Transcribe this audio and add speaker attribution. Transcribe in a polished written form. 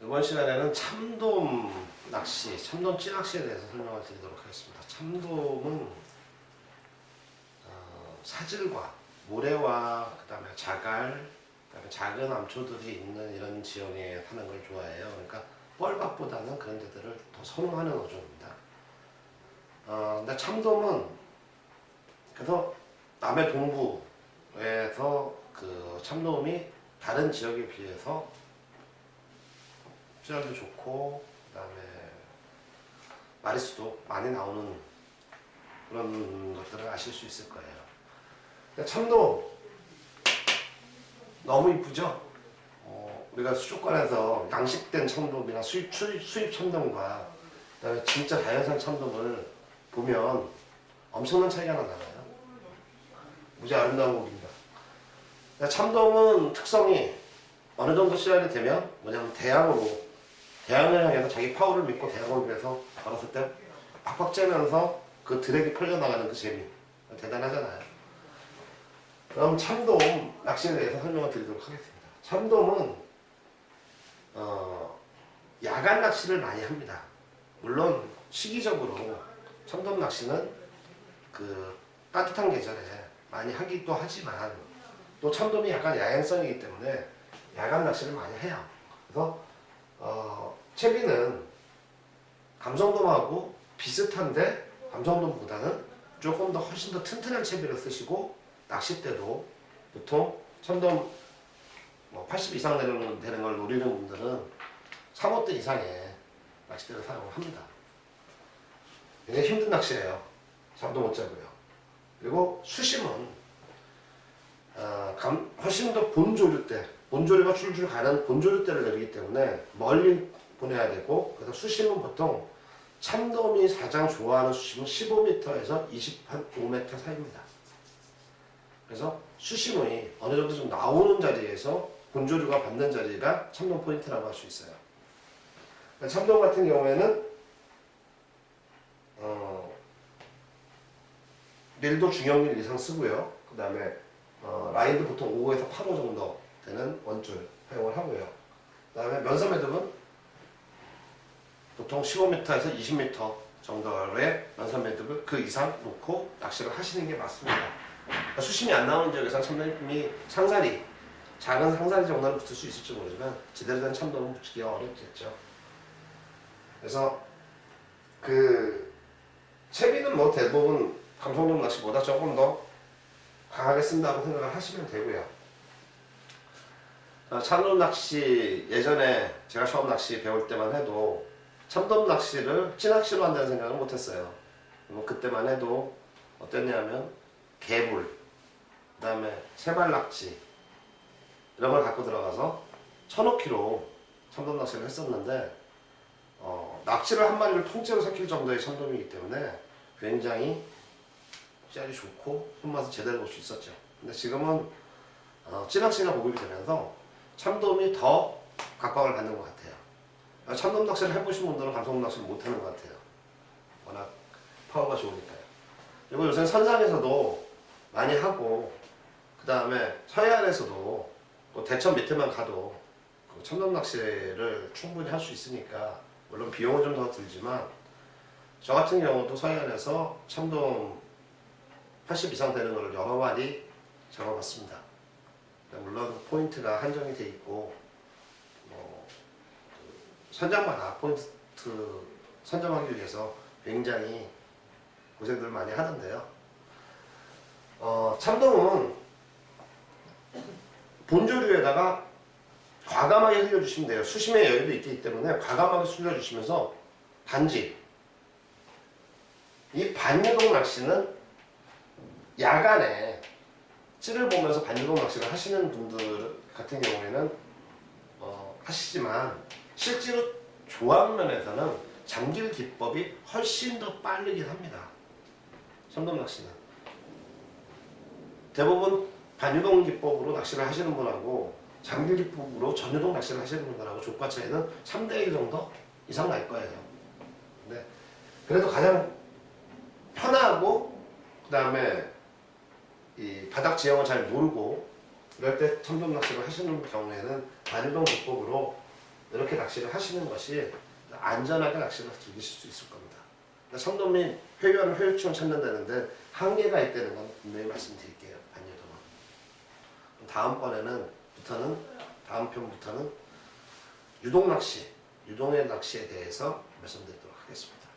Speaker 1: 이번 시간에는 참돔 낚시, 참돔 찌낚시에 대해서 설명을 드리도록 하겠습니다. 참돔은 사질과 모래와 그다음에 자갈, 그다음에 작은 암초들이 있는 이런 지형에 사는 걸 좋아해요. 그러니까 뻘밭보다는 그런 데들을 더 선호하는 어종입니다. 근데 참돔은 그래서 남해 동부에서 그 참돔이 다른 지역에 비해서 수질도 좋고 그다음에 마리수도 많이 나오는 그런 것들을 아실 수 있을 거예요. 근데 참돔 너무 이쁘죠? 우리가 수족관에서 양식된 참돔이나 수입 참돔과 그다음에 진짜 자연산 참돔을 보면 엄청난 차이가 나잖아요. 무지 아름다운 곡입니다. 참돔은 특성이 어느 정도 시간이 되면 뭐냐면 대양을 향해서 자기 파워를 믿고 대양을 위해서 걸었을 때 팍팍 째면서 그 드랙이 풀려나가는 그 재미 대단하잖아요. 그럼 참돔 낚시에 대해서 설명을 드리도록 하겠습니다. 참돔은 야간 낚시를 많이 합니다. 물론 시기적으로 참돔 낚시는 그 따뜻한 계절에 많이 하기도 하지만 또 참돔이 약간 야행성이기 때문에 야간 낚시를 많이 해요. 그래서 채비는 감성돔하고 비슷한데 감성돔보다는 조금 더 훨씬 더 튼튼한 채비를 쓰시고 낚싯대도 보통 참돔 80 이상 되는 걸 노리는 분들은 3호대 이상의 낚싯대를 사용을 합니다. 굉장히 힘든 낚시예요. 잠도 못 자고요. 그리고 수심은 훨씬 더 본조류가 줄줄 가는 본조류대를 내리기 때문에 멀리 보내야 되고, 그래서 수심은 보통 참돔이 가장 좋아하는 수심은 15m에서 25m 사이입니다. 그래서 수심이 어느 정도 좀 나오는 자리에서 본조류가 받는 자리가 참돔 포인트라고 할 수 있어요. 참돔 같은 경우에는 릴도 중형릴 이상 쓰고요. 그 다음에 라인도 보통 5에서 8호 정도 되는 원줄 사용을 하고요. 그 다음에 면사 매듭은 보통 15m에서 20m 정도의 면사 매듭을 그 이상 놓고 낚시를 하시는 게 맞습니다. 그러니까 수심이 안 나오는 지역에서는 참돔이 작은 상사리 정도는 붙을 수 있을지 모르지만 제대로 된 참돔은 붙이기가 어렵겠죠. 그래서 그 채비는 대부분 감성돔 낚시보다 조금 더 강하게 쓴다고 생각을 하시면 되고요. 참돔 낚시 예전에 제가 처음 낚시 배울 때만 해도 참돔 낚시를 찌낚시로 한다는 생각을 못했어요. 그때만 해도 어땠냐면 개불, 그 다음에 세발낙지 이런 걸 갖고 들어가서 1,000호키로 참돔 낚시를 했었는데 낚시를 한 마리를 통째로 삭힐 정도의 참돔이기 때문에 굉장히 짤이 좋고 손맛을 제대로 볼 수 있었죠. 근데 지금은 찌낚시가 보급이 되면서 참돔이 더 각광을 받는 것 같아요. 참돔 낚시를 해보신 분들은 감성돔 낚시를 못하는 것 같아요. 워낙 파워가 좋으니까요. 그리고 요새 선상에서도 많이 하고, 그 다음에 서해안에서도 또 대천 밑에만 가도 참돔 낚시를 충분히 할 수 있으니까, 물론 비용은 좀 더 들지만 저 같은 경우도 서해안에서 참돔 80 이상 되는 걸 여러 마리 잡아봤습니다. 물론 포인트가 한정이 돼 있고 선장마다 포인트 선점하기 위해서 굉장히 고생들을 많이 하던데요. 참돔은 본조류에다가 과감하게 흘려주시면 돼요. 수심의 여유도 있기 때문에 과감하게 흘려주시면서 단지 이 반유동 낚시는 야간에 찌를 보면서 반유동 낚시를 하시는 분들 같은 경우에는 하시지만 실제로 조항 면에서는 잠길 기법이 훨씬 더 빠르긴 합니다. 참돔 낚시는 대부분 반유동 기법으로 낚시를 하시는 분하고 잠길 기법으로 전유동 낚시를 하시는 분들하고 조과 차이는 3대1 정도 이상 날 거예요. 네. 그래도 가장 편하고 그 다음에 이 바닥 지형을 잘 모르고 이럴 때 참돔 낚시를 하시는 경우에는 반유동 기법으로 이렇게 낚시를 하시는 것이 안전하게 낚시를 즐기실 수 있을 겁니다. 참돔 및 회유하는 회유충을 찾는다는데 한계가 있다는 건 분명히 말씀드릴게요. 반여동은. 다음 편부터는 유동 낚시, 유동의 낚시에 대해서 말씀드리도록 하겠습니다.